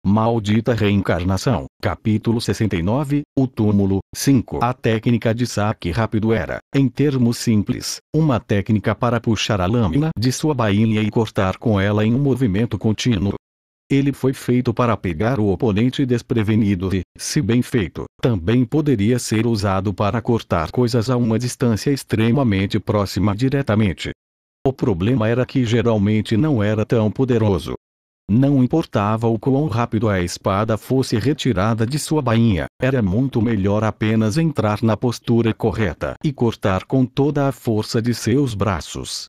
Maldita reencarnação. Capítulo 69, o túmulo. 5. A técnica de saque rápido era, em termos simples, uma técnica para puxar a lâmina de sua bainha e cortar com ela em um movimento contínuo. Ele foi feito para pegar o oponente desprevenido e, se bem feito, também poderia ser usado para cortar coisas a uma distância extremamente próxima diretamente. O problema era que geralmente não era tão poderoso. Não importava o quão rápido a espada fosse retirada de sua bainha, era muito melhor apenas entrar na postura correta e cortar com toda a força de seus braços.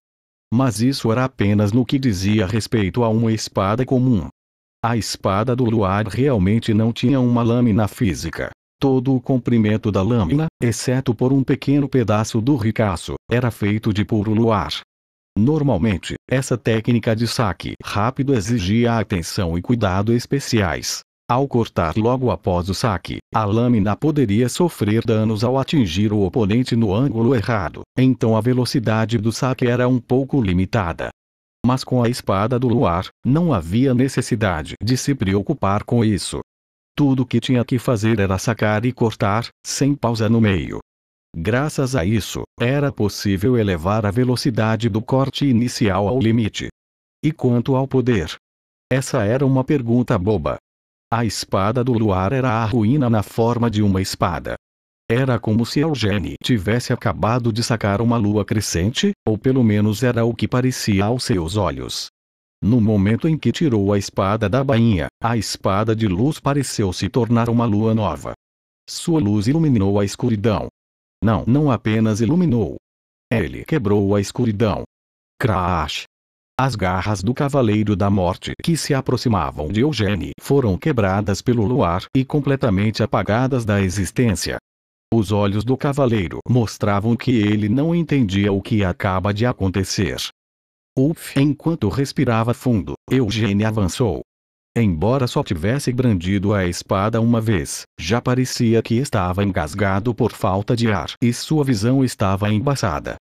Mas isso era apenas no que dizia respeito a uma espada comum. A espada do luar realmente não tinha uma lâmina física. Todo o comprimento da lâmina, exceto por um pequeno pedaço do ricaço, era feito de puro luar. Normalmente, essa técnica de saque rápido exigia atenção e cuidado especiais. Ao cortar logo após o saque, a lâmina poderia sofrer danos ao atingir o oponente no ângulo errado, então a velocidade do saque era um pouco limitada. Mas com a espada do luar, não havia necessidade de se preocupar com isso. Tudo o que tinha que fazer era sacar e cortar, sem pausa no meio. Graças a isso, era possível elevar a velocidade do corte inicial ao limite. E quanto ao poder? Essa era uma pergunta boba. A espada do luar era a ruína na forma de uma espada. Era como se Eugênie tivesse acabado de sacar uma lua crescente, ou pelo menos era o que parecia aos seus olhos. No momento em que tirou a espada da bainha, a espada de luz pareceu se tornar uma lua nova. Sua luz iluminou a escuridão. Não apenas iluminou. Ele quebrou a escuridão. Crash! As garras do Cavaleiro da Morte que se aproximavam de Eugênie foram quebradas pelo luar e completamente apagadas da existência. Os olhos do Cavaleiro mostravam que ele não entendia o que acaba de acontecer. Enquanto respirava fundo, Eugênie avançou. Embora só tivesse brandido a espada uma vez, já parecia que estava engasgado por falta de ar e sua visão estava embaçada.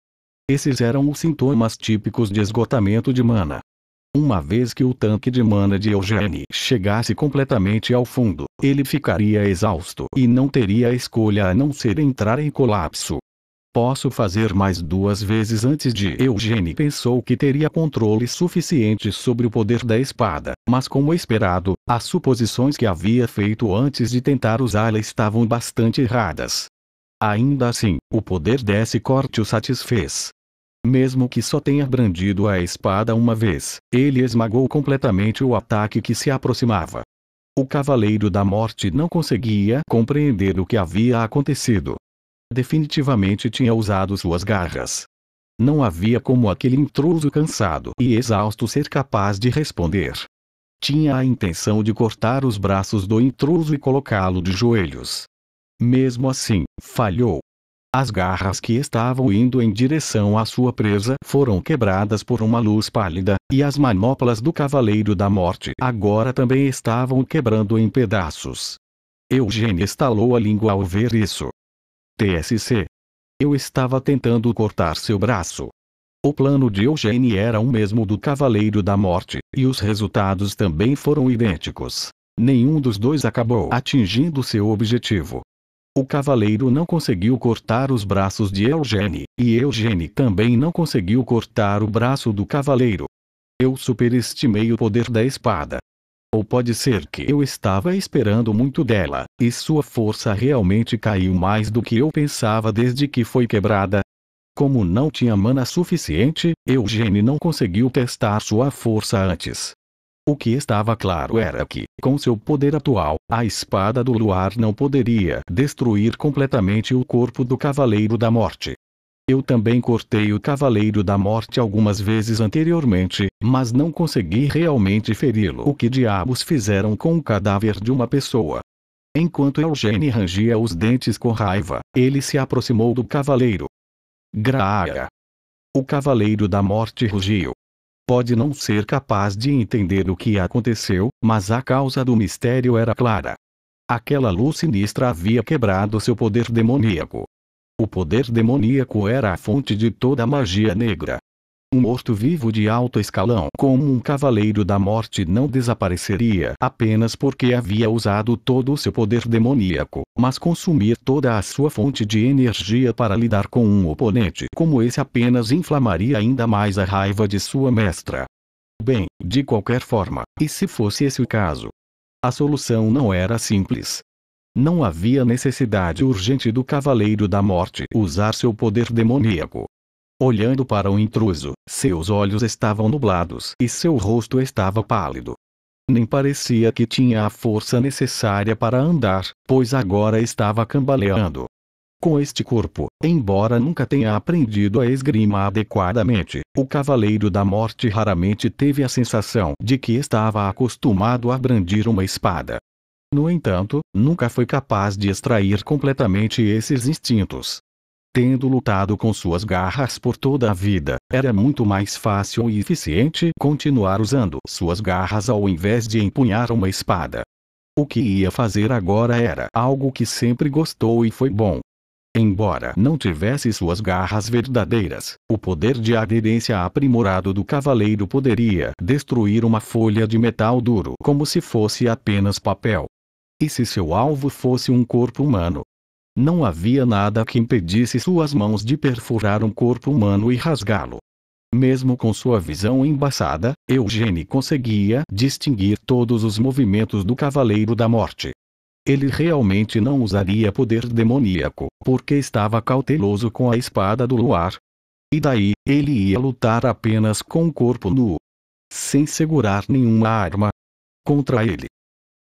Esses eram os sintomas típicos de esgotamento de mana. Uma vez que o tanque de mana de Eugênie chegasse completamente ao fundo, ele ficaria exausto e não teria escolha a não ser entrar em colapso. Posso fazer mais 2 vezes antes de Eugênie pensou que teria controle suficiente sobre o poder da espada, mas como esperado, as suposições que havia feito antes de tentar usá-la estavam bastante erradas. Ainda assim, o poder desse corte o satisfez. Mesmo que só tenha brandido a espada uma vez, ele esmagou completamente o ataque que se aproximava. O Cavaleiro da Morte não conseguia compreender o que havia acontecido. Definitivamente tinha usado suas garras. Não havia como aquele intruso cansado e exausto ser capaz de responder. Tinha a intenção de cortar os braços do intruso e colocá-lo de joelhos. Mesmo assim, falhou. As garras que estavam indo em direção à sua presa foram quebradas por uma luz pálida, e as manoplas do Cavaleiro da Morte agora também estavam quebrando em pedaços. Eugênie estalou a língua ao ver isso. TSC. Eu estava tentando cortar seu braço. O plano de Eugênie era o mesmo do Cavaleiro da Morte, e os resultados também foram idênticos. Nenhum dos dois acabou atingindo seu objetivo. O Cavaleiro não conseguiu cortar os braços de Eugênie, e Eugênie também não conseguiu cortar o braço do Cavaleiro. Eu superestimei o poder da espada. Ou pode ser que eu estava esperando muito dela, e sua força realmente caiu mais do que eu pensava desde que foi quebrada. Como não tinha mana suficiente, Eugênie não conseguiu testar sua força antes. O que estava claro era que, com seu poder atual, a espada do luar não poderia destruir completamente o corpo do Cavaleiro da Morte. Eu também cortei o Cavaleiro da Morte algumas vezes anteriormente, mas não consegui realmente feri-lo. O que diabos fizeram com o cadáver de uma pessoa? Enquanto Eugênie rangia os dentes com raiva, ele se aproximou do Cavaleiro. Graaga! O Cavaleiro da Morte rugiu. Pode não ser capaz de entender o que aconteceu, mas a causa do mistério era clara. Aquela luz sinistra havia quebrado seu poder demoníaco. O poder demoníaco era a fonte de toda a magia negra. Um morto-vivo de alto escalão como um cavaleiro da morte não desapareceria apenas porque havia usado todo o seu poder demoníaco, mas consumir toda a sua fonte de energia para lidar com um oponente como esse apenas inflamaria ainda mais a raiva de sua mestra. Bem, de qualquer forma, e se fosse esse o caso? A solução não era simples. Não havia necessidade urgente do Cavaleiro da Morte usar seu poder demoníaco. Olhando para o intruso, seus olhos estavam nublados e seu rosto estava pálido. Nem parecia que tinha a força necessária para andar, pois agora estava cambaleando. Com este corpo, embora nunca tenha aprendido a esgrima adequadamente, o Cavaleiro da Morte raramente teve a sensação de que estava acostumado a brandir uma espada. No entanto, nunca foi capaz de extrair completamente esses instintos. Tendo lutado com suas garras por toda a vida, era muito mais fácil e eficiente continuar usando suas garras ao invés de empunhar uma espada. O que ia fazer agora era algo que sempre gostou e foi bom. Embora não tivesse suas garras verdadeiras, o poder de aderência aprimorado do cavaleiro poderia destruir uma folha de metal duro como se fosse apenas papel. E se seu alvo fosse um corpo humano? Não havia nada que impedisse suas mãos de perfurar um corpo humano e rasgá-lo. Mesmo com sua visão embaçada, Eugênio conseguia distinguir todos os movimentos do Cavaleiro da Morte. Ele realmente não usaria poder demoníaco, porque estava cauteloso com a espada do luar. E daí, ele ia lutar apenas com o corpo nu, sem segurar nenhuma arma contra ele.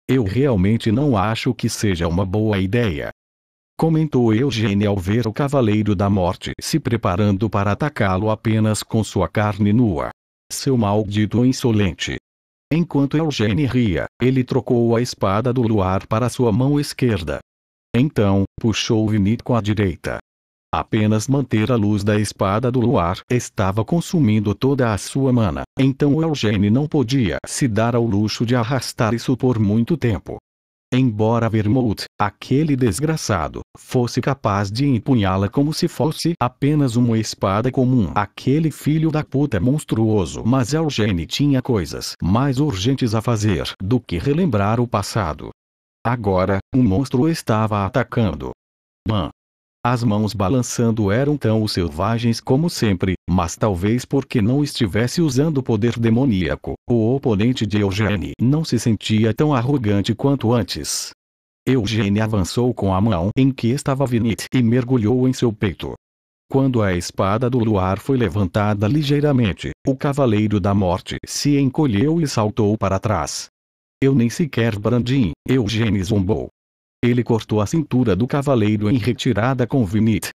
Eu realmente não acho que seja uma boa ideia, comentou Eugênio ao ver o Cavaleiro da Morte se preparando para atacá-lo apenas com sua carne nua. Seu maldito insolente. Enquanto Eugênio ria, ele trocou a espada do luar para sua mão esquerda. Então, puxou Vinit com a direita. Apenas manter a luz da espada do luar estava consumindo toda a sua mana, então Eugênio não podia se dar ao luxo de arrastar isso por muito tempo. Embora Vermouth, aquele desgraçado, fosse capaz de empunhá-la como se fosse apenas uma espada comum, aquele filho da puta monstruoso, mas Eugênio tinha coisas mais urgentes a fazer do que relembrar o passado. Agora, um monstro estava atacando. Bam! As mãos balançando eram tão selvagens como sempre, mas talvez porque não estivesse usando poder demoníaco, o oponente de Eugênio não se sentia tão arrogante quanto antes. Eugênio avançou com a mão em que estava Vinit e mergulhou em seu peito. Quando a espada do luar foi levantada ligeiramente, o Cavaleiro da Morte se encolheu e saltou para trás. Eu nem sequer brandi, Eugênio zombou. Ele cortou a cintura do cavaleiro em retirada com Vinit.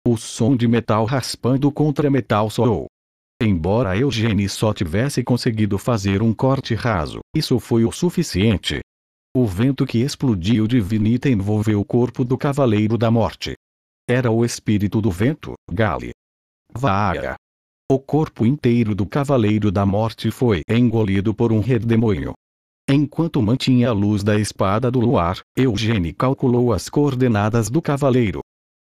O som de metal raspando contra metal soou. Embora Eugênio só tivesse conseguido fazer um corte raso, isso foi o suficiente. O vento que explodiu de Vinit envolveu o corpo do Cavaleiro da Morte. Era o espírito do vento, Gali. Vaga. O corpo inteiro do Cavaleiro da Morte foi engolido por um redemoinho. Enquanto mantinha a luz da espada do luar, Eugênio calculou as coordenadas do cavaleiro.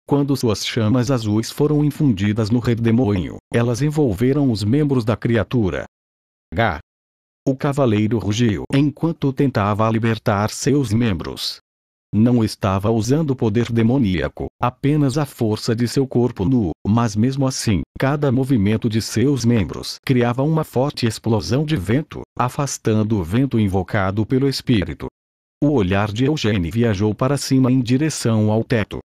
Quando suas chamas azuis foram infundidas no redemoinho, elas envolveram os membros da criatura. H. O cavaleiro rugiu enquanto tentava libertar seus membros. Não estava usando poder demoníaco, apenas a força de seu corpo nu, mas mesmo assim, cada movimento de seus membros criava uma forte explosão de vento, afastando o vento invocado pelo espírito. O olhar de Eugênio viajou para cima em direção ao teto.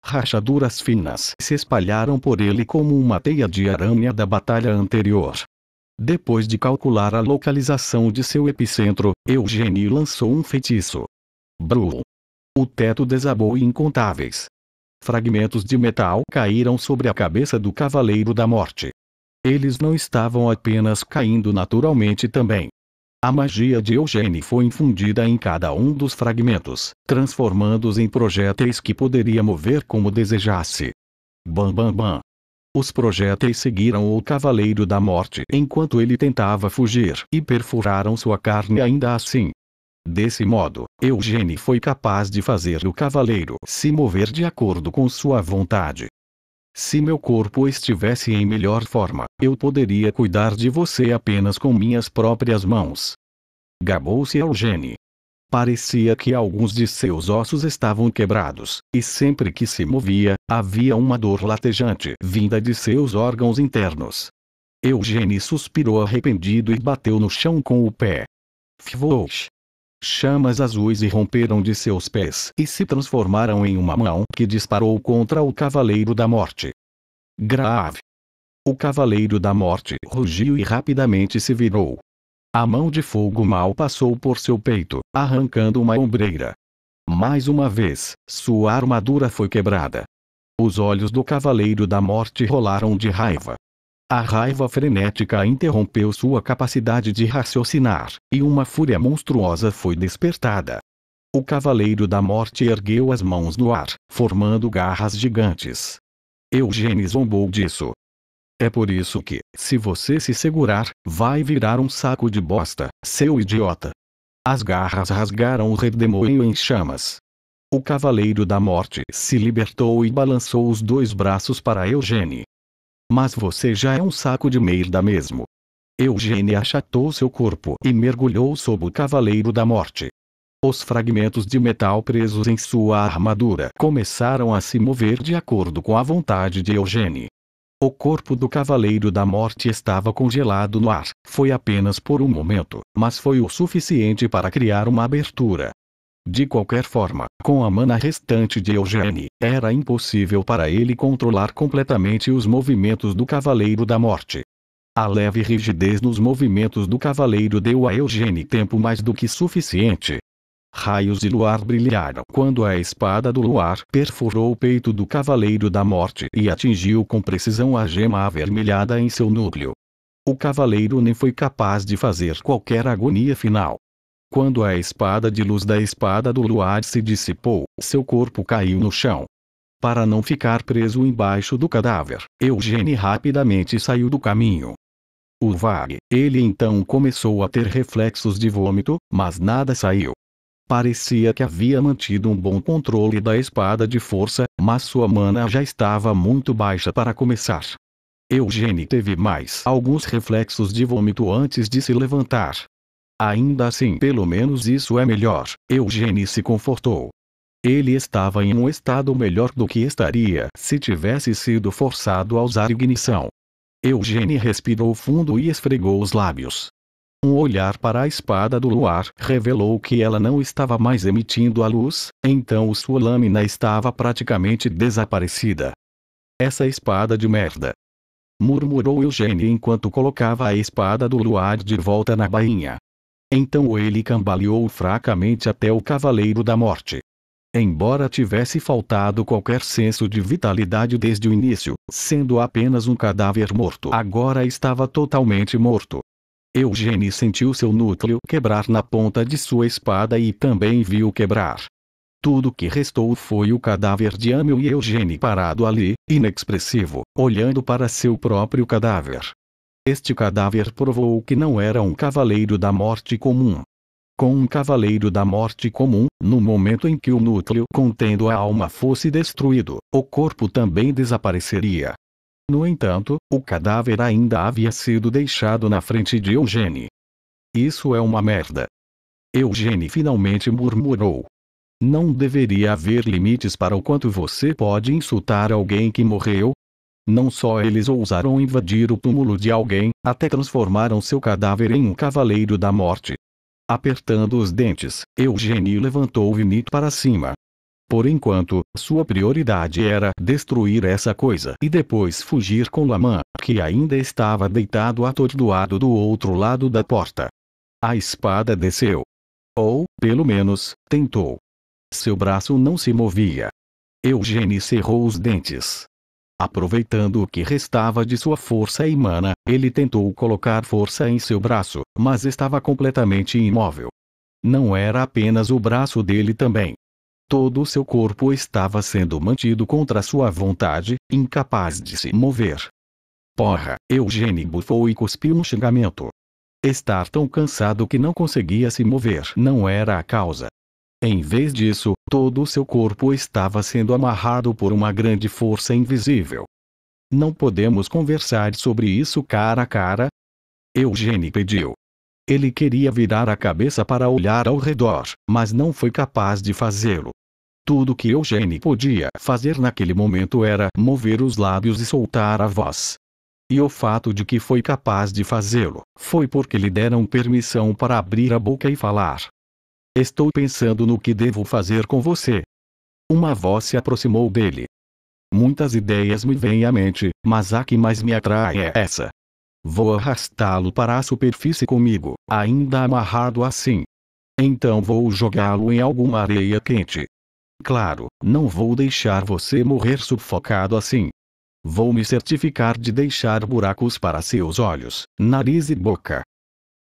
Rachaduras finas se espalharam por ele como uma teia de aranha da batalha anterior. Depois de calcular a localização de seu epicentro, Eugênio lançou um feitiço. Brum! O teto desabou e incontáveis fragmentos de metal caíram sobre a cabeça do Cavaleiro da Morte. Eles não estavam apenas caindo naturalmente também. A magia de Eugênio foi infundida em cada um dos fragmentos, transformando-os em projéteis que poderia mover como desejasse. Bam bam bam. Os projéteis seguiram o Cavaleiro da Morte enquanto ele tentava fugir e perfuraram sua carne ainda assim. Desse modo, Eugênio foi capaz de fazer o cavaleiro se mover de acordo com sua vontade. Se meu corpo estivesse em melhor forma, eu poderia cuidar de você apenas com minhas próprias mãos. Gabou-se Eugênie. Parecia que alguns de seus ossos estavam quebrados, e sempre que se movia, havia uma dor latejante vinda de seus órgãos internos. Eugênie suspirou arrependido e bateu no chão com o pé. Fvosh! Chamas azuis irromperam de seus pés e se transformaram em uma mão que disparou contra o Cavaleiro da Morte. Grave! O Cavaleiro da Morte rugiu e rapidamente se virou. A mão de fogo mal passou por seu peito, arrancando uma ombreira. Mais uma vez, sua armadura foi quebrada. Os olhos do Cavaleiro da Morte rolaram de raiva. A raiva frenética interrompeu sua capacidade de raciocinar, e uma fúria monstruosa foi despertada. O Cavaleiro da Morte ergueu as mãos no ar, formando garras gigantes. Eugênie zombou disso. É por isso que, se você se segurar, vai virar um saco de bosta, seu idiota. As garras rasgaram o redemoinho em chamas. O Cavaleiro da Morte se libertou e balançou os dois braços para Eugênie. Mas você já é um saco de merda mesmo. Eugênie achatou seu corpo e mergulhou sob o Cavaleiro da Morte. Os fragmentos de metal presos em sua armadura começaram a se mover de acordo com a vontade de Eugênie. O corpo do Cavaleiro da Morte estava congelado no ar. Foi apenas por um momento, mas foi o suficiente para criar uma abertura. De qualquer forma, com a mana restante de Eugênie, era impossível para ele controlar completamente os movimentos do Cavaleiro da Morte. A leve rigidez nos movimentos do Cavaleiro deu a Eugênie tempo mais do que suficiente. Raios de luar brilharam quando a espada do luar perfurou o peito do Cavaleiro da Morte e atingiu com precisão a gema avermelhada em seu núcleo. O Cavaleiro nem foi capaz de fazer qualquer agonia final. Quando a espada de luz da espada do luar se dissipou, seu corpo caiu no chão. Para não ficar preso embaixo do cadáver, Eugênie rapidamente saiu do caminho. Ele então começou a ter reflexos de vômito, mas nada saiu. Parecia que havia mantido um bom controle da espada de força, mas sua mana já estava muito baixa para começar. Eugênie teve mais alguns reflexos de vômito antes de se levantar. Ainda assim, pelo menos isso é melhor, Eugênie se confortou. Ele estava em um estado melhor do que estaria se tivesse sido forçado a usar ignição. Eugênie respirou fundo e esfregou os lábios. Um olhar para a espada do luar revelou que ela não estava mais emitindo a luz, então sua lâmina estava praticamente desaparecida. Essa espada de merda! Murmurou Eugênie enquanto colocava a espada do luar de volta na bainha. Então ele cambaleou fracamente até o Cavaleiro da Morte. Embora tivesse faltado qualquer senso de vitalidade desde o início, sendo apenas um cadáver morto, agora estava totalmente morto. Eugênie sentiu seu núcleo quebrar na ponta de sua espada e também viu quebrar. Tudo que restou foi o cadáver de Amiel e Eugênie parado ali, inexpressivo, olhando para seu próprio cadáver. Este cadáver provou que não era um Cavaleiro da Morte comum. Com um Cavaleiro da Morte comum, no momento em que o núcleo contendo a alma fosse destruído, o corpo também desapareceria. No entanto, o cadáver ainda havia sido deixado na frente de Eugênie. Isso é uma merda. Eugênie finalmente murmurou. Não deveria haver limites para o quanto você pode insultar alguém que morreu? Não só eles ousaram invadir o túmulo de alguém, até transformaram seu cadáver em um Cavaleiro da Morte. Apertando os dentes, Eugênie levantou o vinito para cima. Por enquanto, sua prioridade era destruir essa coisa e depois fugir com Laman, que ainda estava deitado atordoado do outro lado da porta. A espada desceu. Ou, pelo menos, tentou. Seu braço não se movia. Eugênie cerrou os dentes. Aproveitando o que restava de sua força e mana, ele tentou colocar força em seu braço, mas estava completamente imóvel. Não era apenas o braço dele também. Todo o seu corpo estava sendo mantido contra sua vontade, incapaz de se mover. Porra! Eugênie bufou e cuspiu um xingamento. Estar tão cansado que não conseguia se mover não era a causa. Em vez disso, todo o seu corpo estava sendo amarrado por uma grande força invisível. Não podemos conversar sobre isso cara a cara? Eugênie pediu. Ele queria virar a cabeça para olhar ao redor, mas não foi capaz de fazê-lo. Tudo que Eugênie podia fazer naquele momento era mover os lábios e soltar a voz. E o fato de que foi capaz de fazê-lo, foi porque lhe deram permissão para abrir a boca e falar. Estou pensando no que devo fazer com você. Uma voz se aproximou dele. Muitas ideias me vêm à mente, mas a que mais me atrai é essa. Vou arrastá-lo para a superfície comigo, ainda amarrado assim. Então vou jogá-lo em alguma areia quente. Claro, não vou deixar você morrer sufocado assim. Vou me certificar de deixar buracos para seus olhos, nariz e boca.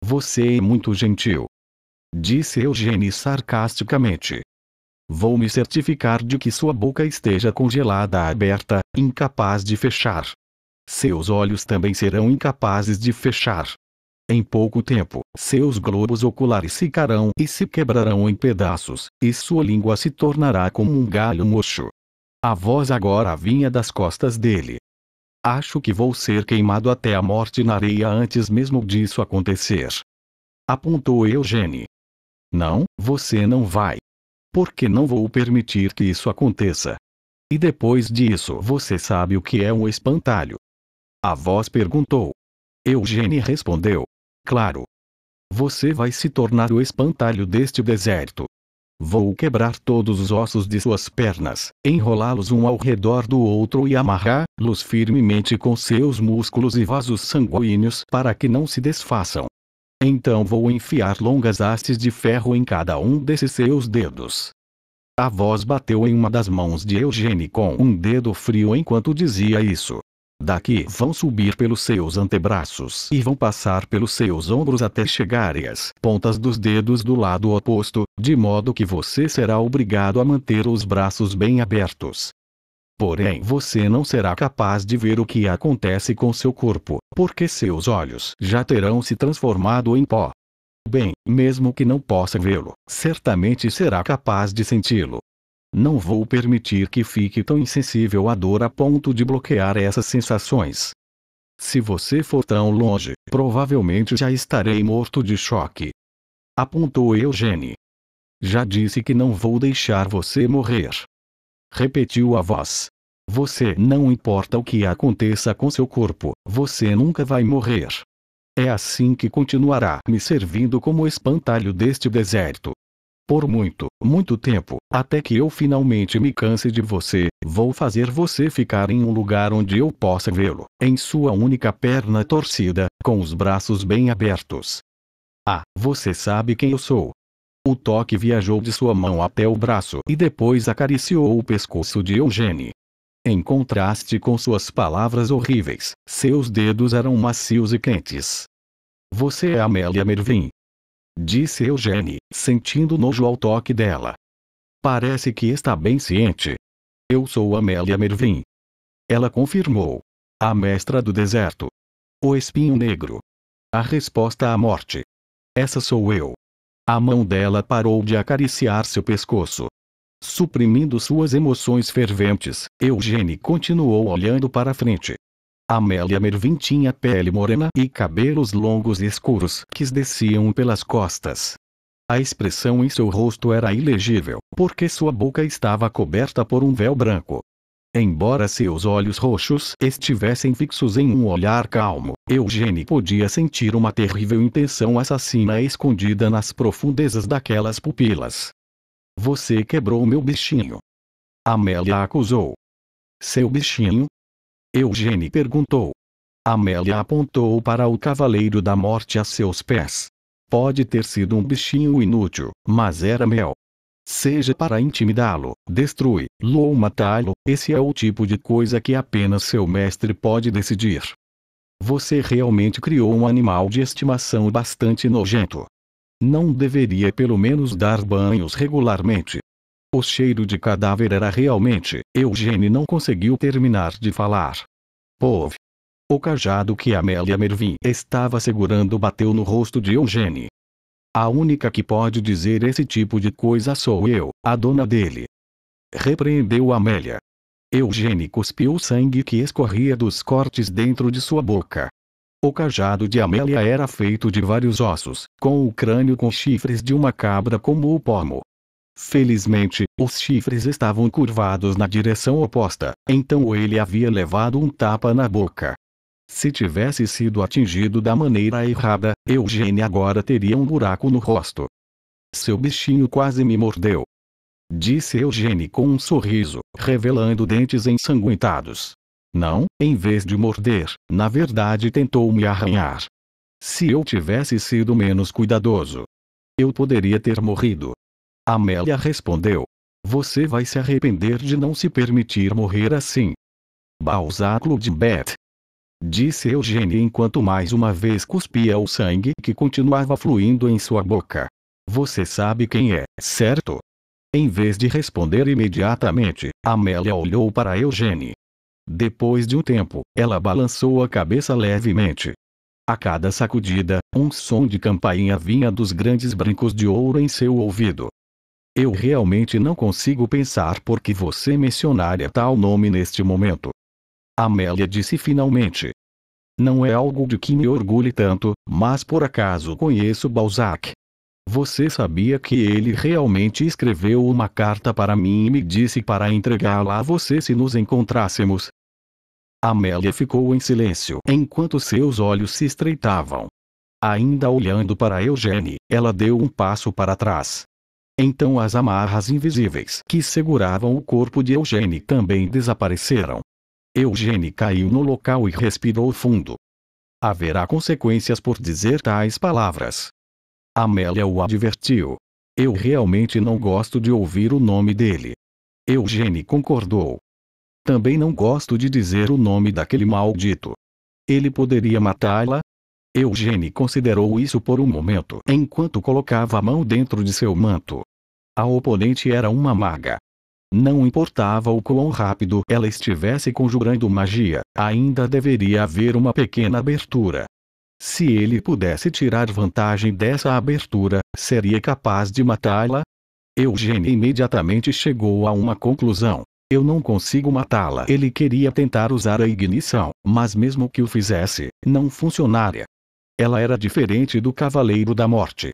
Você é muito gentil, disse Eugênie sarcasticamente. Vou me certificar de que sua boca esteja congelada aberta, incapaz de fechar. Seus olhos também serão incapazes de fechar. Em pouco tempo, seus globos oculares ficarão e se quebrarão em pedaços, e sua língua se tornará como um galho murcho. A voz agora vinha das costas dele. Acho que vou ser queimado até a morte na areia antes mesmo disso acontecer. Apontou Eugênie. Não, você não vai. Porque não vou permitir que isso aconteça. E depois disso você sabe o que é um espantalho? A voz perguntou. Eugênie respondeu. Claro. Você vai se tornar o espantalho deste deserto. Vou quebrar todos os ossos de suas pernas, enrolá-los um ao redor do outro e amarrá-los firmemente com seus músculos e vasos sanguíneos para que não se desfaçam. Então vou enfiar longas hastes de ferro em cada um desses seus dedos. A voz bateu em uma das mãos de Eugênie com um dedo frio enquanto dizia isso. Daqui vão subir pelos seus antebraços e vão passar pelos seus ombros até chegarem às pontas dos dedos do lado oposto, de modo que você será obrigado a manter os braços bem abertos. Porém você não será capaz de ver o que acontece com seu corpo, porque seus olhos já terão se transformado em pó. Bem, mesmo que não possa vê-lo, certamente será capaz de senti-lo. Não vou permitir que fique tão insensível à dor a ponto de bloquear essas sensações. Se você for tão longe, provavelmente já estarei morto de choque. Apontou Eugênie. Já disse que não vou deixar você morrer. Repetiu a voz. Você não importa o que aconteça com seu corpo, você nunca vai morrer. É assim que continuará me servindo como espantalho deste deserto. Por muito, muito tempo, até que eu finalmente me canse de você, vou fazer você ficar em um lugar onde eu possa vê-lo, em sua única perna torcida, com os braços bem abertos. Ah, você sabe quem eu sou. O toque viajou de sua mão até o braço e depois acariciou o pescoço de Eugênie. Em contraste com suas palavras horríveis, seus dedos eram macios e quentes. Você é Amélia Mervyn, disse Eugênie, sentindo nojo ao toque dela. Parece que está bem ciente. Eu sou Amélia Mervyn. Ela confirmou. A mestra do deserto. O espinho negro. A resposta à morte. Essa sou eu. A mão dela parou de acariciar seu pescoço. Suprimindo suas emoções ferventes, Eugênie continuou olhando para frente. Amélia Mervyn tinha pele morena e cabelos longos e escuros que desciam pelas costas. A expressão em seu rosto era ilegível, porque sua boca estava coberta por um véu branco. Embora seus olhos roxos estivessem fixos em um olhar calmo, Eugênie podia sentir uma terrível intenção assassina escondida nas profundezas daquelas pupilas. Você quebrou meu bichinho. Amélia acusou. Seu bichinho? Eugênie perguntou. Amélia apontou para o Cavaleiro da Morte a seus pés. Pode ter sido um bichinho inútil, mas era meu. Seja para intimidá-lo, destruí-lo ou matá-lo, esse é o tipo de coisa que apenas seu mestre pode decidir. Você realmente criou um animal de estimação bastante nojento. Não deveria pelo menos dar banhos regularmente. O cheiro de cadáver era realmente... Eugênie não conseguiu terminar de falar. Pove. O cajado que Amélia Mervyn estava segurando bateu no rosto de Eugênie. A única que pode dizer esse tipo de coisa sou eu, a dona dele. Repreendeu Amélia. Eugênie cuspiu o sangue que escorria dos cortes dentro de sua boca. O cajado de Amélia era feito de vários ossos, com o crânio com chifres de uma cabra como o pomo. Felizmente, os chifres estavam curvados na direção oposta, então ele havia levado um tapa na boca. Se tivesse sido atingido da maneira errada, Eugênie agora teria um buraco no rosto. Seu bichinho quase me mordeu, disse Eugênie com um sorriso, revelando dentes ensanguentados. Não, em vez de morder, na verdade tentou me arranhar. Se eu tivesse sido menos cuidadoso, eu poderia ter morrido. Amélia respondeu. Você vai se arrepender de não se permitir morrer assim. Balzac Ludbet, disse Eugênie enquanto mais uma vez cuspia o sangue que continuava fluindo em sua boca. Você sabe quem é, certo? Em vez de responder imediatamente, Amélia olhou para Eugênie. Depois de um tempo, ela balançou a cabeça levemente. A cada sacudida, um som de campainha vinha dos grandes brincos de ouro em seu ouvido. Eu realmente não consigo pensar por que você mencionaria tal nome neste momento. Amélia disse finalmente. Não é algo de que me orgulhe tanto, mas por acaso conheço Balzac. Você sabia que ele realmente escreveu uma carta para mim e me disse para entregá-la a você se nos encontrássemos? Amélia ficou em silêncio enquanto seus olhos se estreitavam. Ainda olhando para Eugênie, ela deu um passo para trás. Então as amarras invisíveis que seguravam o corpo de Eugênie também desapareceram. Eugênie caiu no local e respirou fundo. Haverá consequências por dizer tais palavras. Amélia o advertiu. Eu realmente não gosto de ouvir o nome dele. Eugênie concordou. Também não gosto de dizer o nome daquele maldito. Ele poderia matá-la? Eugênie considerou isso por um momento enquanto colocava a mão dentro de seu manto. A oponente era uma maga. Não importava o quão rápido ela estivesse conjurando magia, ainda deveria haver uma pequena abertura. Se ele pudesse tirar vantagem dessa abertura, seria capaz de matá-la? Eugênie imediatamente chegou a uma conclusão. Eu não consigo matá-la. Ele queria tentar usar a ignição, mas mesmo que o fizesse, não funcionaria. Ela era diferente do Cavaleiro da Morte.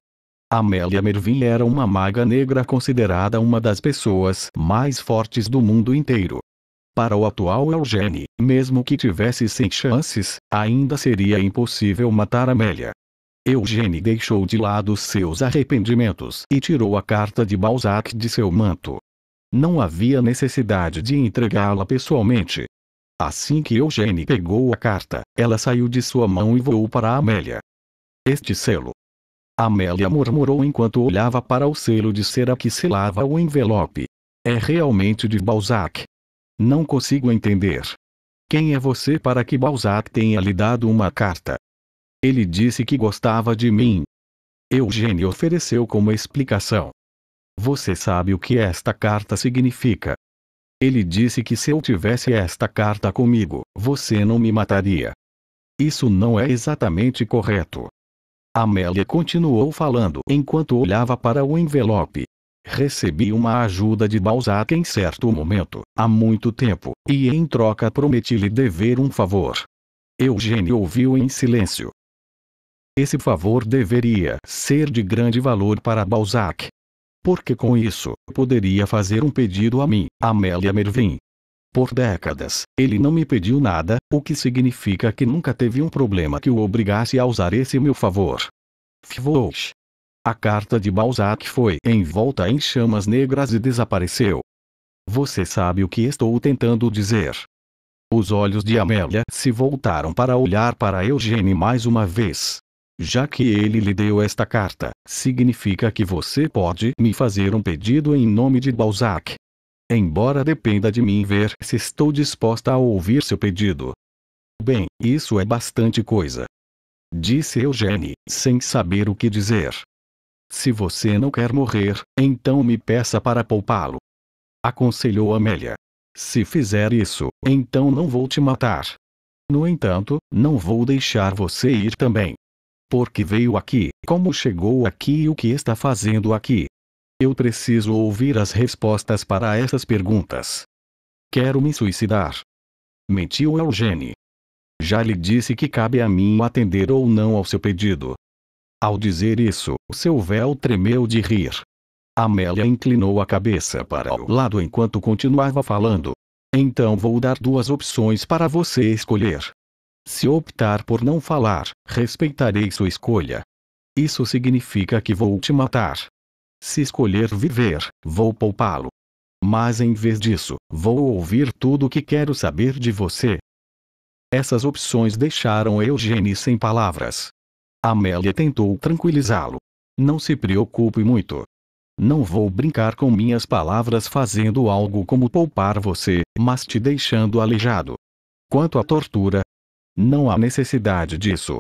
Amélia Mervyn era uma maga negra considerada uma das pessoas mais fortes do mundo inteiro. Para o atual Eugênie, mesmo que tivesse 100 chances, ainda seria impossível matar Amélia. Eugênie deixou de lado seus arrependimentos e tirou a carta de Balzac de seu manto. Não havia necessidade de entregá-la pessoalmente. Assim que Eugênie pegou a carta, ela saiu de sua mão e voou para Amélia. Este selo. Amélia murmurou enquanto olhava para o selo de cera que selava o envelope. É realmente de Balzac. Não consigo entender. Quem é você para que Balzac tenha lhe dado uma carta? Ele disse que gostava de mim. Eugênie ofereceu como explicação. Você sabe o que esta carta significa? Ele disse que se eu tivesse esta carta comigo, você não me mataria. Isso não é exatamente correto. Amélia continuou falando enquanto olhava para o envelope. Recebi uma ajuda de Balzac em certo momento, há muito tempo, e em troca prometi-lhe dever um favor. Eugênie ouviu em silêncio. Esse favor deveria ser de grande valor para Balzac. Porque com isso, poderia fazer um pedido a mim, Amélia Mervyn. Por décadas, ele não me pediu nada, o que significa que nunca teve um problema que o obrigasse a usar esse meu favor. Fivouche. A carta de Balzac foi envolta em chamas negras e desapareceu. Você sabe o que estou tentando dizer. Os olhos de Amélia se voltaram para olhar para Eugênie mais uma vez. Já que ele lhe deu esta carta, significa que você pode me fazer um pedido em nome de Balzac. Embora dependa de mim ver se estou disposta a ouvir seu pedido. Bem, isso é bastante coisa. Disse Eugênie, sem saber o que dizer. Se você não quer morrer, então me peça para poupá-lo. Aconselhou Amélia. Se fizer isso, então não vou te matar. No entanto, não vou deixar você ir também. Porque veio aqui, como chegou aqui e o que está fazendo aqui? Eu preciso ouvir as respostas para essas perguntas. Quero me suicidar. Mentiu Eugênie. Já lhe disse que cabe a mim atender ou não ao seu pedido. Ao dizer isso, seu véu tremeu de rir. Amélia inclinou a cabeça para o lado enquanto continuava falando. Então vou dar duas opções para você escolher. Se optar por não falar, respeitarei sua escolha. Isso significa que vou te matar. Se escolher viver, vou poupá-lo. Mas em vez disso, vou ouvir tudo o que quero saber de você. Essas opções deixaram Eugênie sem palavras. Amélia tentou tranquilizá-lo. Não se preocupe muito. Não vou brincar com minhas palavras fazendo algo como poupar você, mas te deixando aleijado. Quanto à tortura, não há necessidade disso.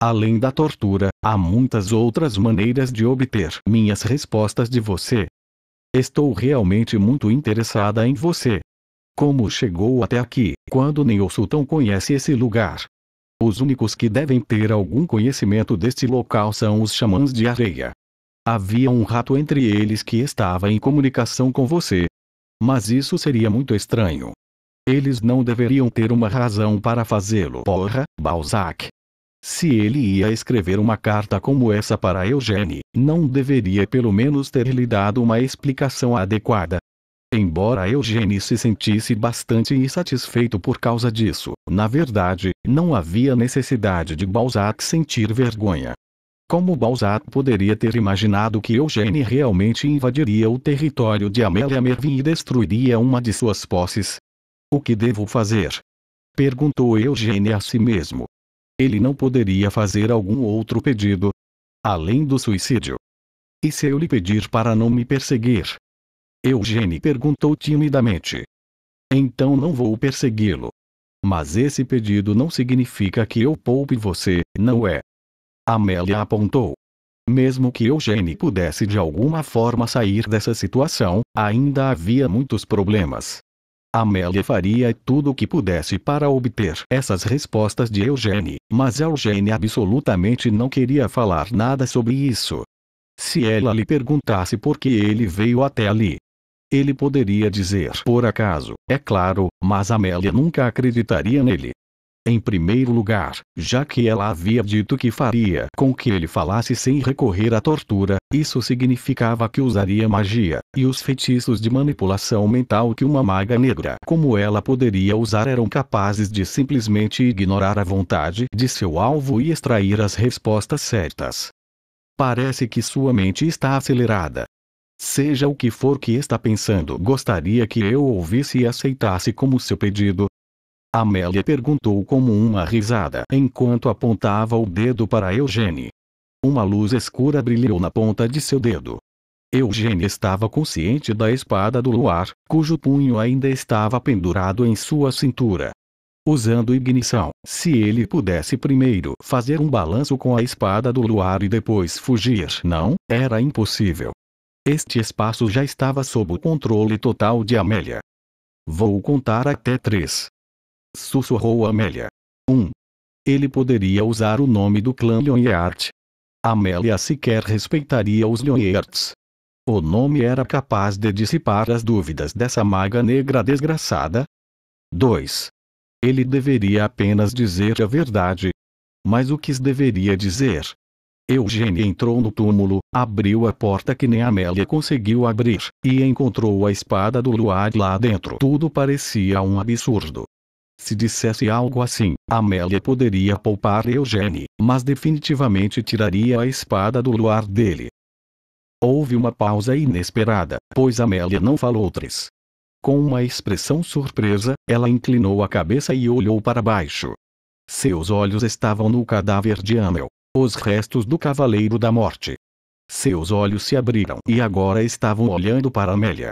Além da tortura, há muitas outras maneiras de obter minhas respostas de você. Estou realmente muito interessada em você. Como chegou até aqui, quando nem o sultão conhece esse lugar? Os únicos que devem ter algum conhecimento deste local são os xamãs de areia. Havia um rato entre eles que estava em comunicação com você. Mas isso seria muito estranho. Eles não deveriam ter uma razão para fazê-lo. Porra, Balzac. Se ele ia escrever uma carta como essa para Eugênie, não deveria pelo menos ter lhe dado uma explicação adequada. Embora Eugênie se sentisse bastante insatisfeito por causa disso, na verdade, não havia necessidade de Balzac sentir vergonha. Como Balzac poderia ter imaginado que Eugênie realmente invadiria o território de Amélia Mervyn e destruiria uma de suas posses? O que devo fazer? Perguntou Eugênie a si mesmo. Ele não poderia fazer algum outro pedido, além do suicídio. E se eu lhe pedir para não me perseguir? Eugênie perguntou timidamente. Então não vou persegui-lo. Mas esse pedido não significa que eu poupe você, não é? Amélia apontou. Mesmo que Eugênie pudesse de alguma forma sair dessa situação, ainda havia muitos problemas. Amélia faria tudo o que pudesse para obter essas respostas de Eugênie, mas Eugênie absolutamente não queria falar nada sobre isso. Se ela lhe perguntasse por que ele veio até ali, ele poderia dizer por acaso, é claro, mas Amélia nunca acreditaria nele. Em primeiro lugar, já que ela havia dito que faria com que ele falasse sem recorrer à tortura, isso significava que usaria magia, e os feitiços de manipulação mental que uma maga negra como ela poderia usar eram capazes de simplesmente ignorar a vontade de seu alvo e extrair as respostas certas. Parece que sua mente está acelerada. Seja o que for que está pensando, gostaria que eu ouvisse e aceitasse como seu pedido? Amélia perguntou com uma risada enquanto apontava o dedo para Eugênie. Uma luz escura brilhou na ponta de seu dedo. Eugênie estava consciente da espada do luar, cujo punho ainda estava pendurado em sua cintura. Usando ignição, se ele pudesse primeiro fazer um balanço com a espada do luar e depois fugir, não, era impossível. Este espaço já estava sob o controle total de Amélia. Vou contar até 3. Sussurrou Amélia. 1. Ele poderia usar o nome do clã Lyonheart. Amélia sequer respeitaria os Lyonhearts. O nome era capaz de dissipar as dúvidas dessa maga negra desgraçada. 2. Ele deveria apenas dizer a verdade. Mas o que deveria dizer? Eugênie entrou no túmulo, abriu a porta que nem Amélia conseguiu abrir, e encontrou a espada do luar lá dentro. Tudo parecia um absurdo. Se dissesse algo assim, Amélia poderia poupar Eugênie, mas definitivamente tiraria a espada do luar dele. Houve uma pausa inesperada, pois Amélia não falou 3. Com uma expressão surpresa, ela inclinou a cabeça e olhou para baixo. Seus olhos estavam no cadáver de Amel, os restos do Cavaleiro da Morte. Seus olhos se abriram e agora estavam olhando para Amélia.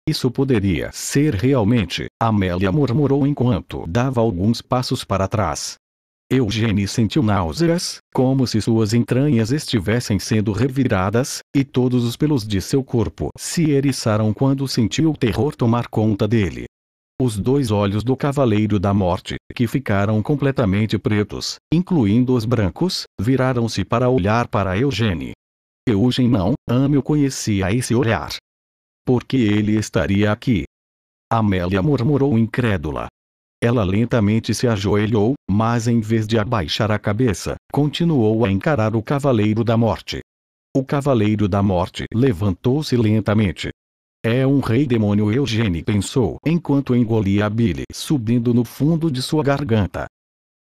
Isso poderia ser realmente, Amélia murmurou enquanto dava alguns passos para trás. Eugênie sentiu náuseas, como se suas entranhas estivessem sendo reviradas, e todos os pelos de seu corpo se eriçaram quando sentiu o terror tomar conta dele. Os 2 olhos do Cavaleiro da Morte, que ficaram completamente pretos, incluindo os brancos, viraram-se para olhar para Eugênie. Eugênie não, Amel conhecia esse olhar. Por que ele estaria aqui? Amélia murmurou incrédula. Ela lentamente se ajoelhou, mas em vez de abaixar a cabeça, continuou a encarar o Cavaleiro da Morte. O Cavaleiro da Morte levantou-se lentamente. É um rei demônio, Eugênie pensou enquanto engolia a bile subindo no fundo de sua garganta.